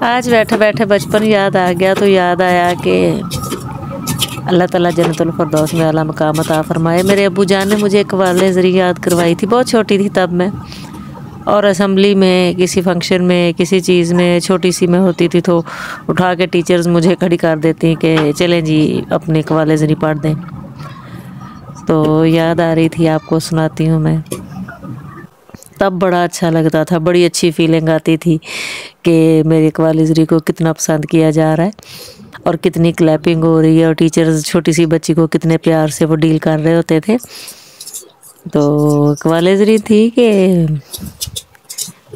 آج بیٹھے بیٹھے بچپن یاد آ گیا تو یاد آیا کہ اللہ تعالیٰ جنت الفردوس میں اعلیٰ مقام عطا فرمائے۔ میرے ابو جان نے مجھے قوالِ زری یاد کروائی تھی، بہت چھوٹی تھی تب میں، اور اسمبلی میں کسی فنکشن میں کسی چیز میں چھوٹی سی میں ہوتی تھی تو اٹھا کے ٹیچرز مجھے کھڑی کر دیتی کہ چلیں جی اپنی قوالِ زری پڑھ دیں۔ تو یاد آ رہی تھی، آپ کو سناتی ہوں میں۔ تب بڑا اچھا لگتا تھا، بڑی اچھی فیلنگ آتی تھی کہ میری قوالِ زری کو کتنا پسند کیا جا رہا ہے اور کتنی کلیپنگ ہو رہی ہے، اور ٹیچرز چھوٹی سی بچی کو کتنے پیار سے وہ ڈیل کر رہے ہوتے تھے۔ تو قوالِ زری تھی کہ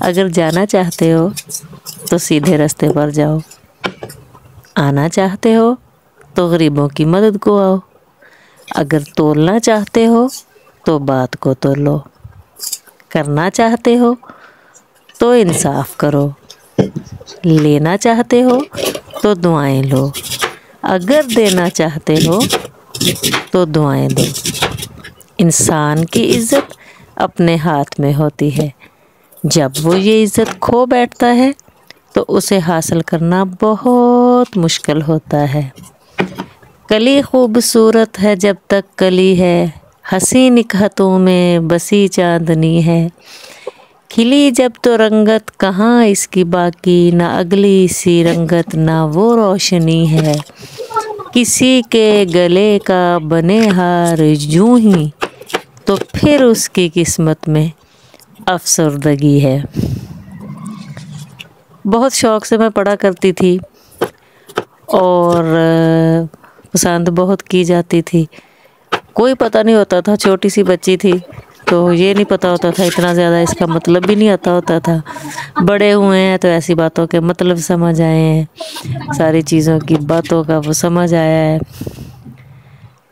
اگر جانا چاہتے ہو تو سیدھے راستے پر جاؤ، آنا چاہتے ہو تو غریبوں کی مدد کو آؤ، اگر تولنا چاہتے ہو تو بات کو تولو، کرنا چاہتے ہو تو انصاف کرو، لینا چاہتے ہو تو دعائیں لو، اگر دینا چاہتے ہو تو دعائیں دو۔ انسان کی عزت اپنے ہاتھ میں ہوتی ہے، جب وہ یہ عزت کھو بیٹھتا ہے تو اسے حاصل کرنا بہت مشکل ہوتا ہے۔ کلی خوبصورت ہے جب تک کلی ہے، حسین نکہتوں میں بسی چاندنی ہے، کھلی جب تو رنگت کہاں اس کی باقی، نہ اگلی سی رنگت نہ وہ روشنی ہے، کسی کے گلے کا بنے ہار یوں ہی تو پھر اس کی قسمت میں افسردگی ہے۔ بہت شوق سے میں پڑھا کرتی تھی اور پسند بہت کی جاتی تھی۔ کوئی پتہ نہیں ہوتا تھا، چھوٹی سی بچی تھی تو یہ نہیں پتہ ہوتا تھا، اتنا زیادہ اس کا مطلب بھی نہیں آتا ہوتا تھا۔ بڑے ہوئے ہیں تو ایسی باتوں کے مطلب سمجھ آئے ہیں، ساری چیزوں کی باتوں کا وہ سمجھ آیا ہے۔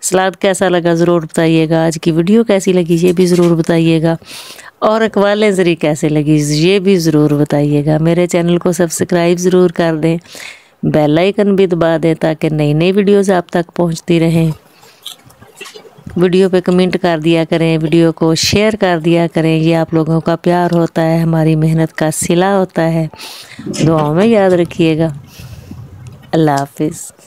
سلاد کیسا لگا ضرور بتائیے گا، آج کی ویڈیو کیسی لگی یہ بھی ضرور بتائیے گا، اور قوالِ زری کیسے لگی یہ بھی ضرور بتائیے گا۔ میرے چینل کو سبسکرائب ضرور کر دیں، بیل آئیکن بھی دبا دیں تاکہ نئی نئی ویڈیوز آپ تک پہنچتی رہیں۔ ویڈیو پہ کمنٹ کر دیا کریں، ویڈیو کو شیئر کر دیا کریں، یہ آپ لوگوں کا پیار ہوتا ہے، ہماری محنت کا صلہ ہوتا ہے۔ دعاؤں میں یاد رکھیے گا۔ اللہ حافظ۔